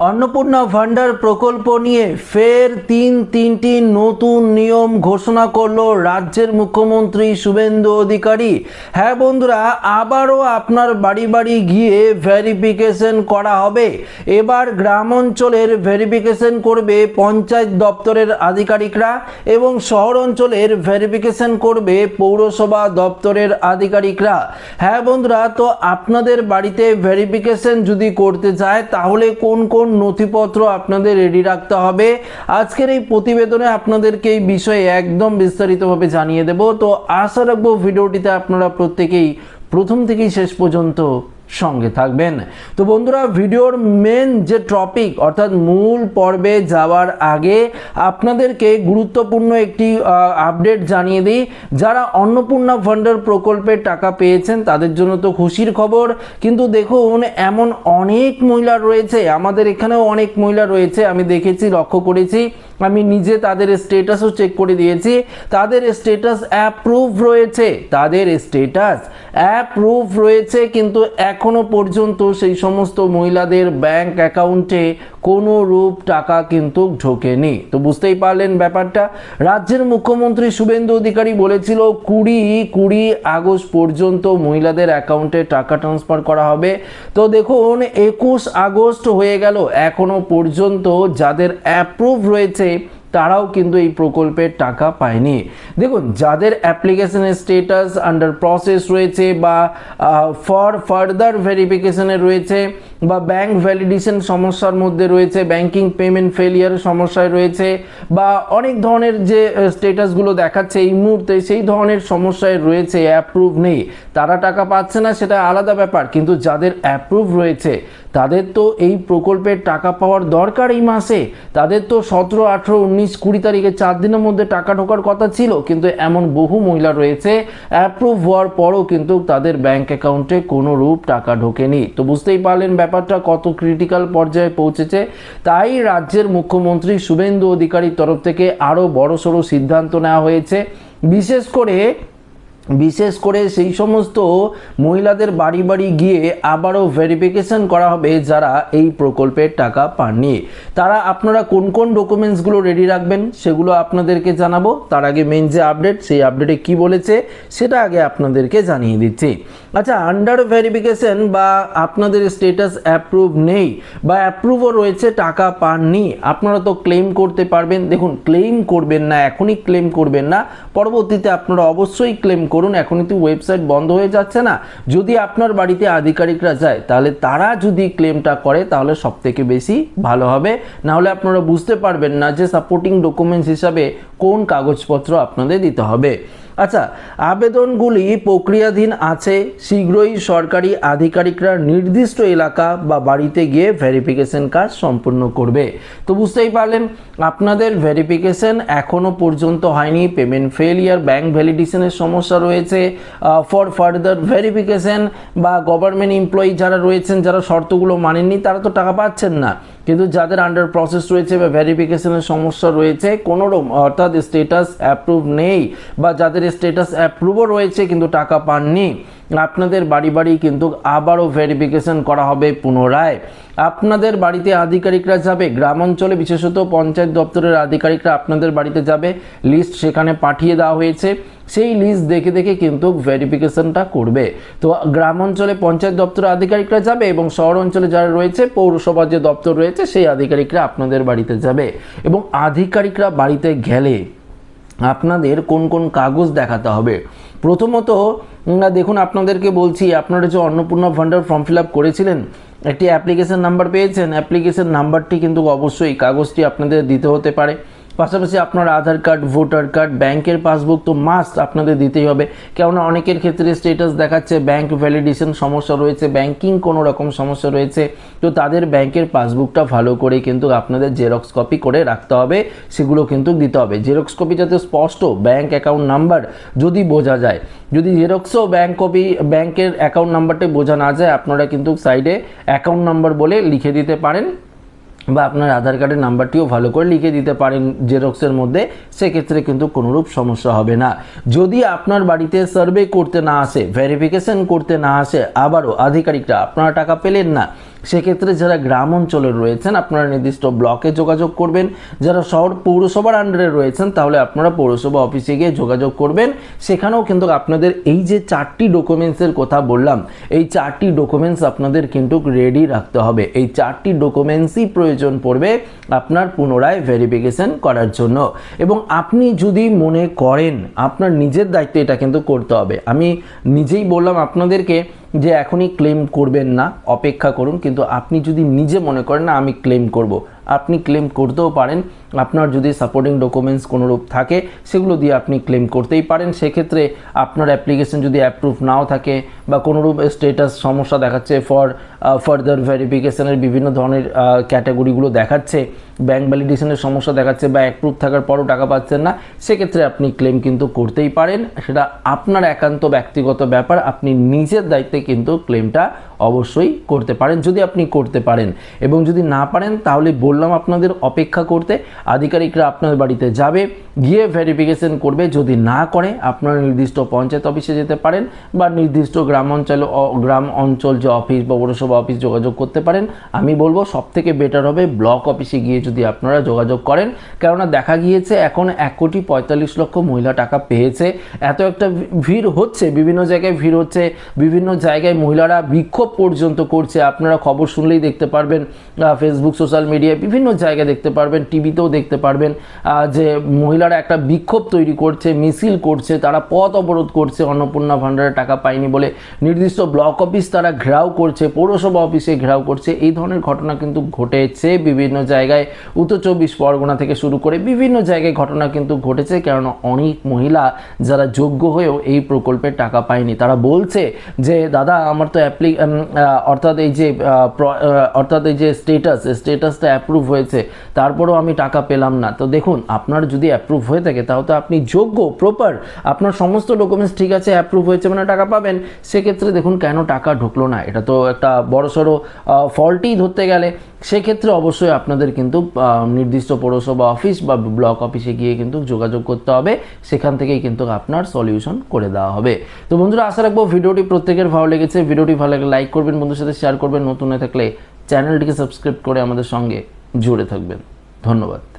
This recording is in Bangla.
অন্নপূর্ণা ভান্ডার প্রকল্প নিয়ে ফের তিনটি নতুন নিয়ম ঘোষণা করলো রাজ্যের মুখ্যমন্ত্রী শুভেন্দু অধিকারী। হ্যাঁ বন্ধুরা, আবারও আপনার বাড়ি বাড়ি গিয়ে ভেরিফিকেশন করা হবে। এবার গ্রাম অঞ্চলের ভেরিফিকেশন করবে পঞ্চায়েত দপ্তরের আধিকারিকরা এবং শহর অঞ্চলের ভেরিফিকেশন করবে পৌরসভা দপ্তরের আধিকারিকরা। হ্যাঁ বন্ধুরা, তো আপনাদের বাড়িতে ভেরিফিকেশন যদি করতে যায় তাহলে কোন কোন নথিপত্র আপনাদের রেডি রাখতে হবে, আজকের এই প্রতিবেদনে আপনাদেরকে এই বিষয়ে একদম বিস্তারিতভাবে জানিয়ে দেব। তো আশা রাখবো ভিডিওটিতে আপনারা প্রত্যেকেই প্রথম থেকেই শেষ পর্যন্ত সঙ্গে থাকবেন। তো বন্ধুরা, ভিডিওর মেন যে টপিক অর্থাৎ মূল পর্বে যাওয়ার আগে আপনাদেরকে গুরুত্বপূর্ণ একটি আপডেট জানিয়ে দিই। যারা অন্নপূর্ণা ভান্ডার প্রকল্পের টাকা পেয়েছেন তাদের জন্য তো খুশির খবর, কিন্তু দেখুন এমন অনেক মহিলা রয়েছে, আমাদের এখানেও অনেক মহিলা রয়েছে, আমি দেখেছি, লক্ষ্য করেছি, আমি নিজে তাদের স্ট্যাটাসও চেক করে দিয়েছি, তাদের স্ট্যাটাস অ্যাপ্রুভ রয়েছে, কিন্তু এখনো পর্যন্ত সেই সমস্ত মহিলাদের ব্যাংক অ্যাকাউন্টে কোনো রূপ টাকা কিন্তু ঢোকেনি। তো বুঝতেই পারলেন ব্যাপারটা। রাজ্যের মুখ্যমন্ত্রী শুভেন্দু অধিকারী বলেছিল 20 আগস্ট পর্যন্ত মহিলাদের অ্যাকাউন্টে টাকা ট্রান্সফার করা হবে। তো দেখুন 21 আগস্ট হয়ে গেল, এখনো পর্যন্ত যাদের অ্যাপ্রুভ রয়েছে তারাও কিন্তু এই প্রকল্পের টাকা পায়নি। দেখুন, যাদের অ্যাপ্লিকেশনের স্ট্যাটাস আন্ডার প্রসেস রয়েছে বা ফর ফার্দার ভেরিফিকেশনে রয়েছে বা ব্যাংক ভ্যালিডেশন সমস্যার মধ্যে রয়েছে, ব্যাংকিং পেমেন্ট ফেলিয়ার সমস্যায় রয়েছে বা অনেক ধরনের যে স্ট্যাটাসগুলো দেখাচ্ছে এই মুহূর্তে সেই ধরনের সমস্যায় রয়েছে, অ্যাপ্রুভ নেই, তারা টাকা পাচ্ছে না, সেটা আলাদা ব্যাপার। কিন্তু যাদের অ্যাপ্রুভ রয়েছে তাদের তো এই প্রকল্পের টাকা পাওয়ার দরকার এই মাসে, তাদের তো 17, 18, 19, 20 তারিখে 4 দিনের মধ্যে টাকা ঢোকার কথা ছিল, কিন্তু এমন বহু মহিলা রয়েছে অ্যাপ্রুভ হওয়ার পরও কিন্তু তাদের ব্যাংক অ্যাকাউন্টে কোনো রূপ টাকা ঢোকেনি। তো বুঝতেই পারলেন ব্যাপারটা কত ক্রিটিক্যাল পর্যায়ে পৌঁছেছে। তাই রাজ্যের মুখ্যমন্ত্রী শুভেন্দু অধিকারীর তরফ থেকে আরও বড়সড় সিদ্ধান্ত নেওয়া হয়েছে। বিশেষ করে সেই সমস্ত মহিলাদের বাড়ি বাড়ি গিয়ে আবারও ভেরিফিকেশন করা হবে যারা এই প্রকল্পের টাকা পাননি। তারা আপনারা কোন কোন ডকুমেন্টসগুলো রেডি রাখবেন সেগুলো আপনাদেরকে জানাবো। তার আগে মেন যে আপডেট, সেই আপডেটে কি বলেছে সেটা আগে আপনাদেরকে জানিয়ে দিচ্ছি। আচ্ছা, আন্ডার ভেরিফিকেশন বা আপনাদের স্ট্যাটাস অ্যাপ্রুভ নেই বা অ্যাপ্রুভও রয়েছে, টাকা পাননি, আপনারা তো ক্লেম করতে পারবেন। দেখুন, ক্লেম করবেন না, এখনই ক্লেম করবেন না, পরবর্তীতে আপনারা অবশ্যই ক্লেম করুন। এখনই তো ওয়েবসাইট বন্ধ হয়ে যাচ্ছে না। যদি আপনার বাড়িতে আধিকারিকরা যায় তাহলে তারা যদি ক্লেমটা করে তাহলে সব থেকে বেশি ভালো হবে, না হলে আপনারা বুঝতে পারবেন না যে সাপোর্টিং ডকুমেন্টস হিসাবে কোন কাগজপত্র আপনাদের দিতে হবে। আচ্ছা, আবেদনগুলি প্রক্রিয়াধীন আছে, শীঘ্রই সরকারি আধিকারিকরা নির্দিষ্ট এলাকা বা বাড়িতে গিয়ে ভেরিফিকেশন কাজ সম্পূর্ণ করবে। তো বুঝতেই পারলেন আপনাদের ভেরিফিকেশন এখনো পর্যন্ত হয়নি, পেমেন্ট ফেলিয়ার, ব্যাংক ভ্যালিডেশনের সমস্যা রয়েছে, ফর ফার্দার ভেরিফিকেশন বা গভর্নমেন্ট এমপ্লয়ি যারা রয়েছেন যারা শর্তগুলো মানেননি তারা তো টাকা পাচ্ছেন না। কিন্তু যাদের আন্ডার প্রসেস রয়েছে বা ভেরিফিকেশনের সমস্যা রয়েছে, কোনো অর্থাৎ স্ট্যাটাস অ্যাপ্রুভ নেই বা যাদের স্ট্যাটাস অ্যাপ্রুভও রয়েছে কিন্তু টাকা পাননি, আপনাদের বাড়ি বাড়ি কিন্তু আবারও ভেরিফিকেশন করা হবে পুনরায়। আপনাদের বাড়িতে আধিকারিকরা যাবে, গ্রাম অঞ্চলে বিশেষত পঞ্চায়েত দপ্তরের আধিকারিকরা আপনাদের বাড়িতে যাবে, লিস্ট সেখানে পাঠিয়ে দেওয়া হয়েছে, সেই লিস্ট দেখে দেখে কিন্তু ভেরিফিকেশনটা করবে। তো গ্রাম অঞ্চলে পঞ্চায়েত দপ্তরের আধিকারিকরা যাবে এবং শহর অঞ্চলে যারা রয়েছে পৌরসভার যে দপ্তর রয়েছে সেই আধিকারিকরা আপনাদের বাড়িতে যাবে। এবং আধিকারিকরা বাড়িতে গেলে আপনাদের কোন কোন কাগজ দেখাতে হবে। প্রথমত দেখুন, আপনাদেরকে বলছি, আপনারা যে অন্নপূর্ণা ভান্ডার ফর্ম ফিল আপ করেছিলেন, একটি অ্যাপ্লিকেশন নাম্বার পেয়েছেন, অ্যাপ্লিকেশন নাম্বারটি কিন্তু অবশ্যই কাগজটি আপনাদের দিতে হতে পারে। পাশাপাশি আপনার আধার কার্ড, ভোটার কার্ড, ব্যাংকের পাসবুক তো মাস্ট আপনাদের দিতেই হবে, কেননা অনেকের ক্ষেত্রে স্ট্যাটাস দেখাচ্ছে ব্যাংক ভ্যালিডেশন সমস্যা রয়েছে, ব্যাংকিং কোনো রকম সমস্যা রয়েছে, তো তাদের ব্যাংকের পাসবুকটা ভালো করে কিন্তু আপনাদের জেরক্স কপি করে রাখতে হবে, সেগুলো কিন্তু দিতে হবে। জেরক্স কপি যাতে স্পষ্ট ব্যাংক অ্যাকাউন্ট নাম্বার যদি বোঝা যায়, যদি জেরক্সও ব্যাংকের অ্যাকাউন্ট নাম্বারটা বোঝা না যায়, আপনারা কিন্তু সাইডে অ্যাকাউন্ট নাম্বার বলে লিখে দিতে পারেন বা আপনার আধার কার্ডের নাম্বারটিও ভালো করে লিখে দিতে পারেন জেরক্সের মধ্যে, সেক্ষেত্রে কিন্তু কোনোরূপ সমস্যা হবে না। যদি আপনার বাড়িতে সার্ভে করতে না আসে, ভেরিফিকেশন করতে না আসে আবারও আধিকারিকরা, আপনারা টাকা পেলেন না, সেক্ষেত্রে যারা গ্রাম অঞ্চলে রয়েছেন আপনারা নির্দিষ্ট ব্লকে যোগাযোগ করবেন, যারা শহর পৌরসভার আন্ডারে রয়েছেন তাহলে আপনারা পৌরসভা অফিসে গিয়ে যোগাযোগ করবেন। সেখানেও কিন্তু আপনাদের এই যে 4টি ডকুমেন্টসের কথা বললাম, এই 4টি ডকুমেন্টস আপনাদের কিন্তু রেডি রাখতে হবে। এই 4টি ডকুমেন্টসই প্রয়োজন পড়বে আপনার পুনরায় ভেরিফিকেশন করার জন্য। এবং আপনি যদি মনে করেন আপনার নিজের দায়িত্বে এটা কিন্তু করতে হবে। আমি নিজেই বললাম আপনাদেরকে যে এখনই ক্লেম করবেন না, অপেক্ষা করুন, কিন্তু আপনি যদি নিজে মনে করেন না আমি ক্লেম করব, আপনি ক্লেম করতেও পারেন। আপনার যদি সাপোর্টিং ডকুমেন্টস কোনোরূপ থাকে সেগুলো দিয়ে আপনি ক্লেম করতেই পারেন। সেক্ষেত্রে আপনার অ্যাপ্লিকেশন যদি অ্যাপ্রুভ নাও থাকে বা কোনোরূপ স্টেটাস সমস্যা দেখাচ্ছে ফর ফার্দার ভেরিফিকেশনের বিভিন্ন ধরনের ক্যাটাগরিগুলো দেখাচ্ছে, ব্যাঙ্ক ভ্যালিডেশনের সমস্যা দেখাচ্ছে বা অ্যাপ্রুভ থাকার পরও টাকা পাচ্ছেন না, সেক্ষেত্রে আপনি ক্লেম কিন্তু করতেই পারেন। সেটা আপনার একান্ত ব্যক্তিগত ব্যাপার, আপনি নিজের দায়িত্বে কিন্তু ক্লেমটা অবশ্যই করতে পারেন যদি আপনি করতে পারেন। এবং যদি না পারেন তাহলে বললাম আপনাদের অপেক্ষা করতে, আধিকারিকরা আপনার বাড়িতে যাবে, গিয়ে ভেরিফিকেশন করবে। যদি না করে আপনারা নির্দিষ্ট পঞ্চায়েত অফিসে যেতে পারেন বা নির্দিষ্ট গ্রাম অঞ্চল যে অফিস বা পৌরসভা অফিস যোগাযোগ করতে পারেন। আমি বলবো সবথেকে বেটার হবে ব্লক অফিসে গিয়ে যদি আপনারা যোগাযোগ করেন, কেননা দেখা গিয়েছে এখন 1,45,00,000 মহিলা টাকা পেয়েছে। এত একটা ভিড় হচ্ছে, বিভিন্ন জায়গায় ভিড় হচ্ছে, বিভিন্ন জায়গায় মহিলারা বিক্ষোভ পর্যন্ত করছে। আপনারা খবর শুনলেই দেখতে পারবেন, ফেসবুক সোশ্যাল মিডিয়ায় বিভিন্ন জায়গায় দেখতে পারবেন, টিভিতেও দেখতে পারবেন যে মহিলারা একটা বিক্ষোভ তৈরি করছে, মিছিল করছে, তারা পথ অবরোধ করছে অন্নপূর্ণা ভান্ডারের টাকা পায়নি বলে। নির্দিষ্ট ব্লক অফিস তারা ঘেরাও করছে, পৌরসভা অফিসে ঘেরাও করছে। এই ধরনের ঘটনা কিন্তু ঘটেছে বিভিন্ন জায়গায়, উত্তর 24 পরগনা থেকে শুরু করে বিভিন্ন জায়গায় ঘটনা কিন্তু ঘটেছে। কেননা অনেক মহিলা যারা যোগ্য হয়েও এই প্রকল্পের টাকা পায়নি, তারা বলছে যে দাদা আমার তো অর্থাৎ এই যে স্টেটাসটা অ্যাপ্রুভ হয়েছে, তারপরেও আমি টাকা পেলাম না। তো দেখুন, আপনার যদি অ্যাপ্রুভ হয়ে থাকে তাহলে তো আপনি যোগ্য, প্রপার, আপনার সমস্ত ডকুমেন্টস ঠিক আছে, অ্যাপ্রুভ হয়েছে মানে টাকা পাবেন। সেক্ষেত্রে দেখুন কেন টাকা ঢুকলো না, এটা তো একটা বড়সড় ফল্টই ধরতে গেলে। সেক্ষেত্রে অবশ্যই আপনাদের কিন্তু নির্দিষ্ট পৌরসভা অফিস বা ব্লক অফিসে গিয়ে কিন্তু যোগাযোগ করতে হবে, সেখান থেকেই কিন্তু আপনার সলিউশন করে দেওয়া হবে। তো বন্ধুরা, আশা রাখবো ভিডিওটি প্রত্যেকের ভালো লেগেছে। ভিডিওটি ভালো লাগলে লাইক করবেন, বন্ধুর সাথে শেয়ার করবেন, নতুন হয়ে থাকলে চ্যানেলটিকে সাবস্ক্রাইব করে আমাদের সঙ্গে জুড়ে থাকবেন। ধন্যবাদ।